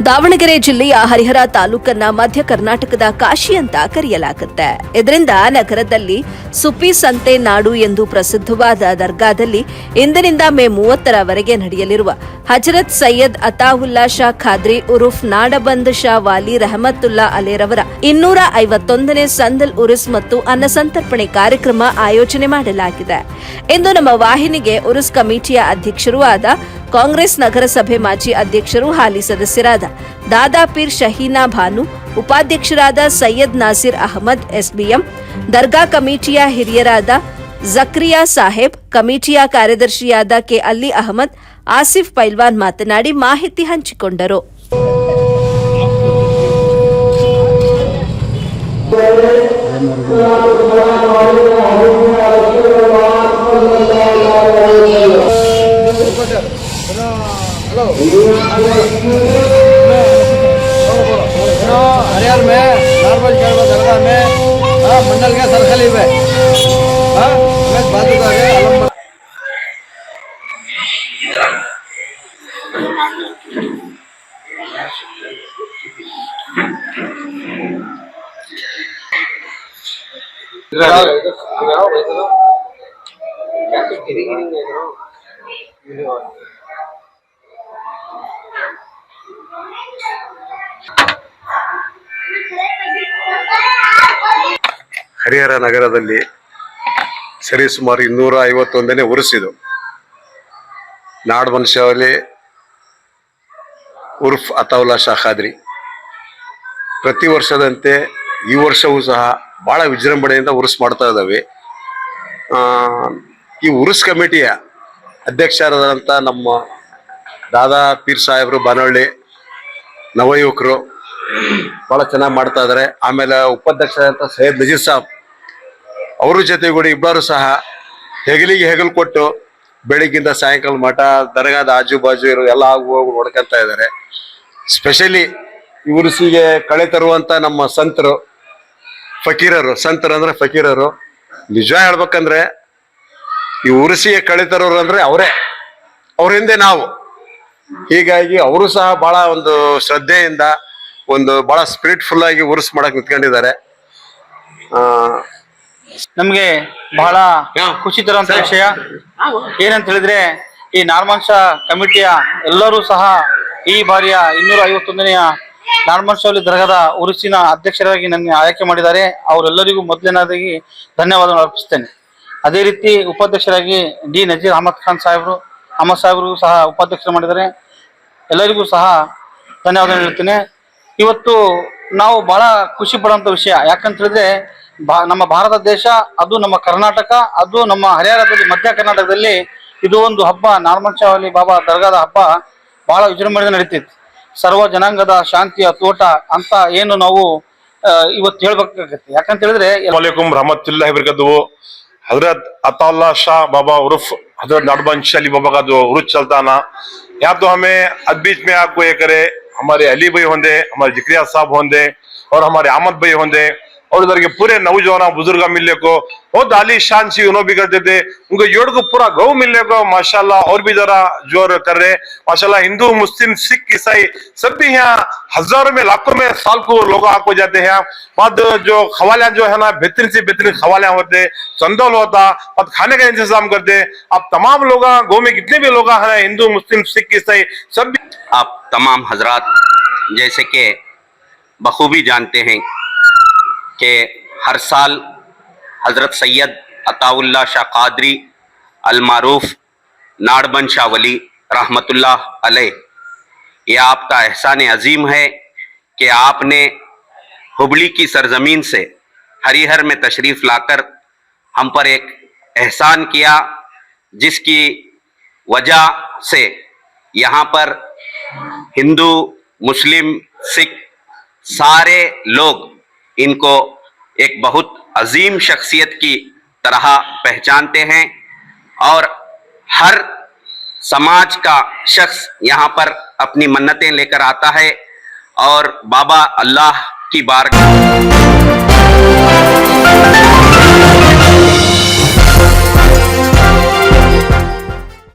ದಾವಣಗೆರೆ ಜಿಲ್ಲೆಯ ಹರಿಹರ ತಾಲೂಕನ್ನ ಮಧ್ಯ ಕರ್ನಾಟಕದ ಕಾಶಿ ಅಂತ ಕರೆಯಲಾಗುತ್ತೆ. ಇದರಿಂದ ನಗರದಲ್ಲಿ ಸುಪಿ ಸಂತೆ ನಾಡು ಎಂದು ಪ್ರಸಿದ್ಧವಾದ ದರ್ಗಾದಲ್ಲಿ ಇಂದಿನಿಂದ ಮೇ 30ರವರೆಗೆ ನಡೆಯಲಿರುವ ಹಜರತ್ ಸೈಯದ್ ಅತಾವುಲ್ಲಾ ಶಾ ಖಾದ್ರಿ ಉರುಫ್ ನಾಡಬಂದ್ ಶಾ ವಾಲಿ ರಹಮತುಲ್ಲಾ ಅಲೇರವರ 251ನೇ ಸಂದಲ್ ಉರುಸ್ ಮತ್ತು ಅನ್ನಸಂತರ್ಪಣೆ ಕಾರ್ಯಕ್ರಮ ಆಯೋಜನೆ ಮಾಡಲಾಗಿದೆ. ಇಂದು ನಮ್ಮ ವಾಹಿನಿಗೆ ಉರುಸ್ ಕಮಿಟಿಯ ಅಧ್ಯಕ್ಷರೂ ಆದ ಕಾಂಗ್ರೆಸ್ ನಗರಸಭೆ ಮಾಜಿ ಅಧ್ಯಕ್ಷರು ಹಾಲಿ ಸದಸ್ಯರಾದ ದಾದಾಪೀರ್ ಶಹೀನಾ ಭಾನು, ಉಪಾಧ್ಯಕ್ಷರಾದ ಸೈಯದ್ ನಾಸಿರ್ ಅಹಮದ್ ಎಸ್ಬಿಎಂ, ದರ್ಗಾ ಕಮಿಟಿಯ ಹಿರಿಯರಾದ ಜಕ್ರಿಯಾ ಸಾಹೇಬ್, ಕಮಿಟಿಯ ಕಾರ್ಯದರ್ಶಿಯಾದ ಕೆ ಅಲಿ ಅಹಮದ್, ಆಸಿಫ್ ಪೈಲ್ವಾನ್ ಮಾತನಾಡಿ ಮಾಹಿತಿ ಹಂಚಿಕೊಂಡರು. हरियाणा में नॉर्मल दरगाह में मंडल के सरखली में ಹರಿಹರ ನಗರದಲ್ಲಿ ಸರಿಸುಮಾರು 251ನೇ ಉರುಸಿದು ನಾಡವಂಶಾವಳಿ ಉರ್ಫ್ ಅತಾವುಲ್ಲಾ ಶಾ ಖಾದ್ರಿ. ಪ್ರತಿ ವರ್ಷದಂತೆ ಈ ವರ್ಷವೂ ಸಹ ಬಹಳ ವಿಜೃಂಭಣೆಯಿಂದ ಉರುಸ್ ಮಾಡ್ತಾ ಇದ್ದಾವೆ. ಈ ಉರುಸ್ ಕಮಿಟಿಯ ಅಧ್ಯಕ್ಷರಾದಂಥ ನಮ್ಮ ದಾದಾ ಪೀರ್ ಸಾಹೇಬರು ಬಾನವಳ್ಳಿ ನವಯುವಕರು ಬಹಳ ಚೆನ್ನಾಗಿ ಮಾಡ್ತಾ ಇದ್ದಾರೆ. ಆಮೇಲೆ ಉಪಾಧ್ಯಕ್ಷರಾದಂಥ ಸೈಯದ್ ನಜೀರ್ ಸಾಬ್ ಅವ್ರ ಜೊತೆಗೂಡಿ ಇಬ್ಬರು ಸಹ ಹೆಗಲಿಗೆ ಹೆಗಲು ಕೊಟ್ಟು ಬೆಳಿಗ್ಗಿಂದ ಸಾಯಂಕಾಲ ಮಠ ದರ್ಗಾದ ಆಜು ಬಾಜು ಇರೋ ಎಲ್ಲ ಹೋಗಿ ನೋಡ್ಕೊಂತ ಇದ್ದಾರೆ. ಸ್ಪೆಷಲಿ ಈ ಉರುಸಿಗೆ ಕಳೆ ತರುವಂತ ನಮ್ಮ ಸಂತರು ಅಂದ್ರೆ ಫಕೀರರು ನಿಜ ಹೇಳ್ಬೇಕಂದ್ರೆ ಈ ಉರುಸಿಗೆ ಕಳೆ ತರೋರು ಅಂದ್ರೆ ಅವ್ರ ಹಿಂದೆ ನಾವು. ಹೀಗಾಗಿ ಅವರು ಸಹ ಬಹಳ ಒಂದು ಶ್ರದ್ಧೆಯಿಂದ ಒಂದು ಬಹಳ ಸ್ಪಿರಿಟ್ಫುಲ್ ಆಗಿ ಉರುಸ್ ಮಾಡಕ್ ನಿಂತ್ಕೊಂಡಿದ್ದಾರೆ. ನಮ್ಗೆ ಬಹಳ ಖುಷಿ ತರುವಂತ ವಿಷಯ ಏನಂತ ಹೇಳಿದ್ರೆ, ಈ ನಾರ್ಮನ್ಶ ಕಮಿಟಿಯ ಎಲ್ಲರೂ ಸಹ ಈ ಬಾರಿಯ 251ನೇ ನಾರ್ಮನ್ಶಾವಳಿ ದರ್ಗಾದ ಉರುಸಿನ ಅಧ್ಯಕ್ಷರಾಗಿ ನನ್ನ ಆಯ್ಕೆ ಮಾಡಿದ್ದಾರೆ. ಅವರೆಲ್ಲರಿಗೂ ಮೊದಲನೇದಾಗಿ ಧನ್ಯವಾದಗಳು ಅರ್ಪಿಸ್ತೇನೆ. ಅದೇ ರೀತಿ ಉಪಾಧ್ಯಕ್ಷರಾಗಿ ಡಿ ನಜೀರ್ ಅಹಮದ್ ಖಾನ್ ಸಾಹೇಬರು ಸಹ ಉಪಾಧ್ಯಕ್ಷರು ಮಾಡಿದ್ದಾರೆ. ಎಲ್ಲರಿಗೂ ಸಹ ಧನ್ಯವಾದ ಹೇಳ್ತೇನೆ. ಇವತ್ತು ನಾವು ಬಹಳ ಖುಷಿ ಪಡುವಂತ ವಿಷಯ ಯಾಕಂತ ಹೇಳಿದ್ರೆ, ನಮ್ಮ ಭಾರತ ದೇಶ, ಅದು ನಮ್ಮ ಕರ್ನಾಟಕ, ಅದು ನಮ್ಮ ಹರಿಯಾಣದಲ್ಲಿ ಮಧ್ಯ ಕರ್ನಾಟಕದಲ್ಲಿ ಇದು ಒಂದು ಹಬ್ಬ, ನಾರ್ಮನ್ಶಾವಳಿ ಬಾಬಾ ದರ್ಗಾದ ಹಬ್ಬ ಬಹಳ ವಿಜೃಂಭಣೆಯಿಂದ ನಡೀತಿತ್ತು. ಸರ್ವ ಜನಾಂಗದ ಶಾಂತಿಯ ತೋಟ ಅಂತ ಏನು ನಾವು ಇವತ್ತು ಹೇಳ್ಬೇಕಾಗತ್ತೆ. ಯಾಕಂತ ಹೇಳಿದ್ರೆ वालेकुम रहमतुल्लाहि बरकातहू। हजरत अताउल्ला शाह बाबा उर्फ हजरत नाडबंद अली बाबा का जो उर्स चलता ना, या तो हमें बीच में आपको ये करे, हमारे अली भाई होंगे, हमारे जिक्रिया साहब होंगे और हमारे अहमद भाई होंगे, और इधर के पूरे नौजवान बुजुर्ग मिलने को बहुत आली शान सी उन्होंने भी करते थे। उनको जोड़ को पूरा गौ मिलने को माशाल्लाह और भी जरा जोर कर रहे माशाल्लाह। हिंदू मुस्लिम सिख ईसाई सब भी यहाँ हजारों में लाखों में साल को लोग आपको जाते हैं। बाद जो खवालियां जो है ना, बेहतरीन से बेहतरीन खवालियां होते, चंदौल होता, बाद खाने का इंतजाम करते। अब तमाम लोग गौ में कितने भी लोग हैं, हिंदू मुस्लिम सिख ईसाई सब भी आप तमाम हजरात जैसे के बखूबी जानते हैं कि हर साल हजरत सैयद अताउल्ला शाह कादरी अलमारूफ नाडबंद शाह वली रहमतुल्लाह अलैह, यह आपका एहसान अजीम है कि आपने हुबली की सरजमीन से हरिहर में तशरीफ लाकर हम पर एक एहसान किया, जिसकी वजह से यहाँ पर हिंदू मुस्लिम सिख सारे लोग इनको एक बहुत अजीम शख्सियत की तरह पहचानते हैं, और हर समाज का शख्स यहाँ पर अपनी मन्नतें लेकर आता है और बाबा अल्लाह की बारगाह